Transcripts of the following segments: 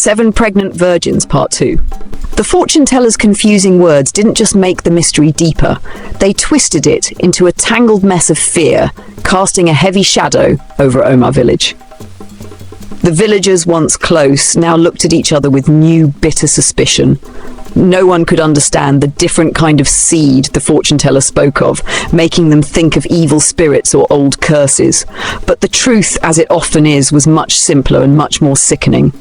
7 Pregnant Virgins, Part 2. The fortune teller's confusing words didn't just make the mystery deeper, they twisted it into a tangled mess of fear, casting a heavy shadow over Omar village. The villagers, once close, now looked at each other with new, bitter suspicion. No one could understand the different kind of seed the fortune teller spoke of, making them think of evil spirits or old curses. But the truth, as it often is, was much simpler and much more sickening.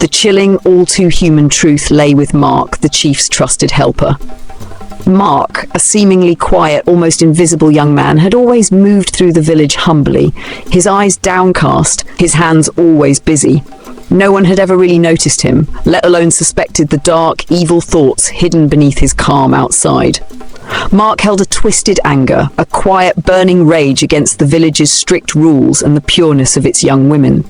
The chilling, all-too-human truth lay with Mark, the chief's trusted helper. Mark, a seemingly quiet, almost invisible young man, had always moved through the village humbly, his eyes downcast, his hands always busy. No one had ever really noticed him, let alone suspected the dark, evil thoughts hidden beneath his calm outside. Mark held a twisted anger, a quiet, burning rage against the village's strict rules and the pureness of its young women.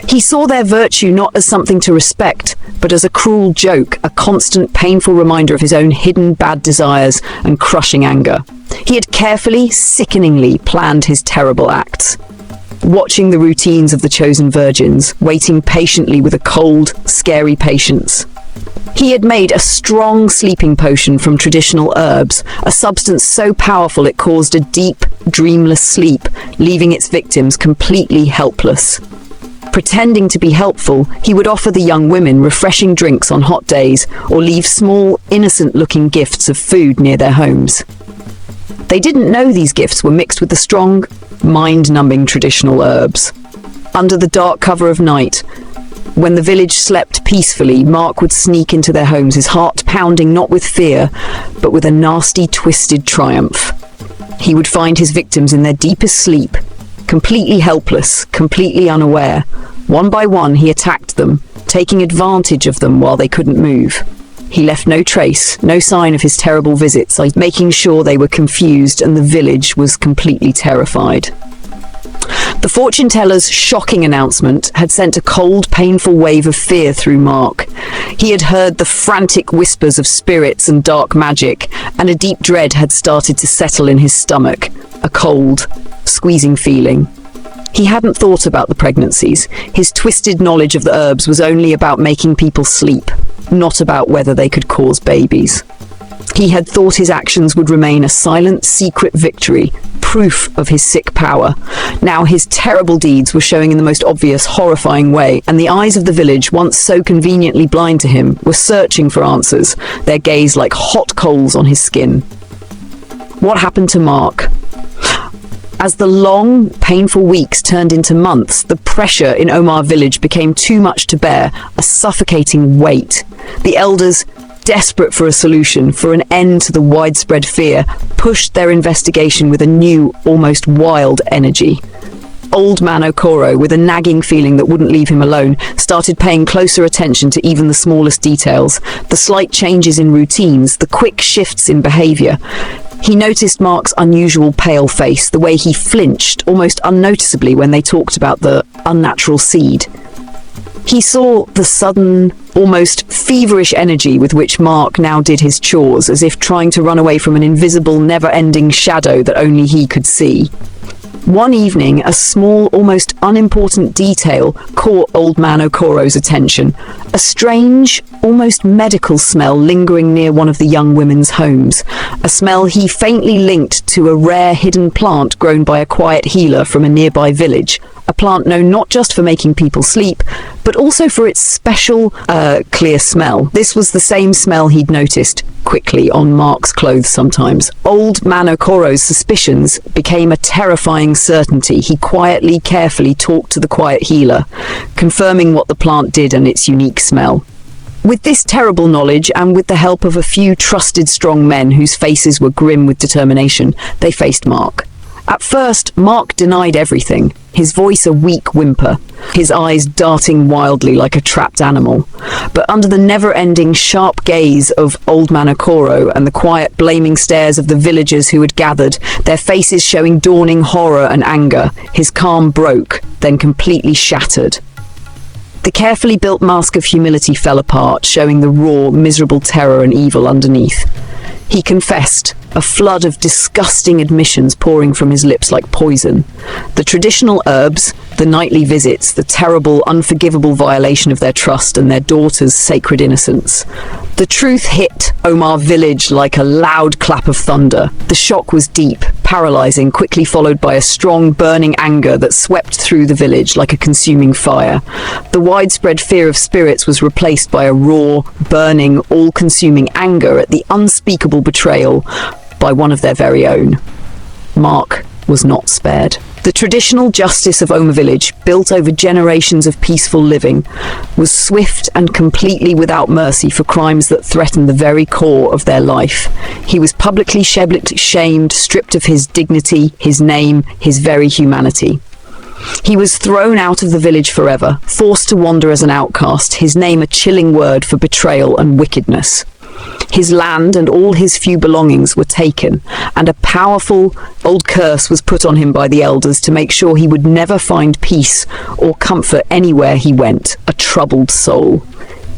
He saw their virtue not as something to respect, but as a cruel joke, a constant, painful reminder of his own hidden bad desires and crushing anger. He had carefully, sickeningly planned his terrible acts. Watching the routines of the chosen virgins, waiting patiently with a cold, scary patience. He had made a strong sleeping potion from traditional herbs, a substance so powerful it caused a deep, dreamless sleep, leaving its victims completely helpless. Pretending to be helpful, he would offer the young women refreshing drinks on hot days or leave small, innocent-looking gifts of food near their homes. They didn't know these gifts were mixed with the strong, mind-numbing traditional herbs. Under the dark cover of night, when the village slept peacefully, Mark would sneak into their homes, his heart pounding not with fear, but with a nasty, twisted triumph. He would find his victims in their deepest sleep, completely helpless, completely unaware. One by one, he attacked them, taking advantage of them while they couldn't move. He left no trace, no sign of his terrible visits, making sure they were confused and the village was completely terrified. The fortune teller's shocking announcement had sent a cold, painful wave of fear through Mark. He had heard the frantic whispers of spirits and dark magic, and a deep dread had started to settle in his stomach, a cold, squeezing feeling. He hadn't thought about the pregnancies. His twisted knowledge of the herbs was only about making people sleep, not about whether they could cause babies. He had thought his actions would remain a silent, secret victory, proof of his sick power. Now his terrible deeds were showing in the most obvious, horrifying way, and the eyes of the village, once so conveniently blind to him, were searching for answers, their gaze like hot coals on his skin. What happened to Mark? As the long, painful weeks turned into months, the pressure in Omar village became too much to bear, a suffocating weight. The elders, desperate for a solution, for an end to the widespread fear, pushed their investigation with a new, almost wild energy. Old man Okoro, with a nagging feeling that wouldn't leave him alone, started paying closer attention to even the smallest details, the slight changes in routines, the quick shifts in behavior. He noticed Mark's unusual pale face, the way he flinched almost unnoticeably when they talked about the unnatural seed. He saw the sudden, almost feverish energy with which Mark now did his chores, as if trying to run away from an invisible, never-ending shadow that only he could see. One evening, a small, almost unimportant detail caught old man Okoro's attention. A strange, almost medical smell lingering near one of the young women's homes. A smell he faintly linked to a rare hidden plant grown by a quiet healer from a nearby village. A plant known not just for making people sleep, but also for its special, clear smell. This was the same smell he'd noticed quickly on Mark's clothes sometimes. Old man Okoro's suspicions became a terrifying certainty. He quietly, carefully talked to the quiet healer, confirming what the plant did and its unique smell. With this terrible knowledge, and with the help of a few trusted strong men whose faces were grim with determination, they faced Mark. At first, Mark denied everything, his voice a weak whimper, his eyes darting wildly like a trapped animal. But under the never-ending sharp gaze of old man Okoro and the quiet blaming stares of the villagers who had gathered, their faces showing dawning horror and anger, his calm broke, then completely shattered. The carefully built mask of humility fell apart, showing the raw, miserable terror and evil underneath. He confessed, a flood of disgusting admissions pouring from his lips like poison. The traditional herbs, the nightly visits, the terrible, unforgivable violation of their trust and their daughter's sacred innocence. The truth hit Omar village like a loud clap of thunder. The shock was deep, paralyzing, quickly followed by a strong, burning anger that swept through the village like a consuming fire. The widespread fear of spirits was replaced by a raw, burning, all-consuming anger at the unspeakable betrayal by one of their very own. Mark was not spared. The traditional justice of Omar village, built over generations of peaceful living, was swift and completely without mercy for crimes that threatened the very core of their life. He was publicly shamed, stripped of his dignity, his name, his very humanity. He was thrown out of the village forever, forced to wander as an outcast, his name a chilling word for betrayal and wickedness. His land and all his few belongings were taken, and a powerful old curse was put on him by the elders to make sure he would never find peace or comfort anywhere he went, a troubled soul.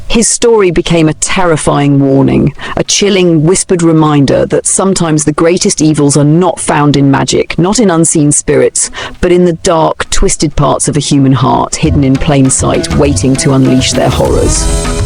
His story became a terrifying warning, a chilling, whispered reminder that sometimes the greatest evils are not found in magic, not in unseen spirits, but in the dark, twisted parts of a human heart, hidden in plain sight, waiting to unleash their horrors.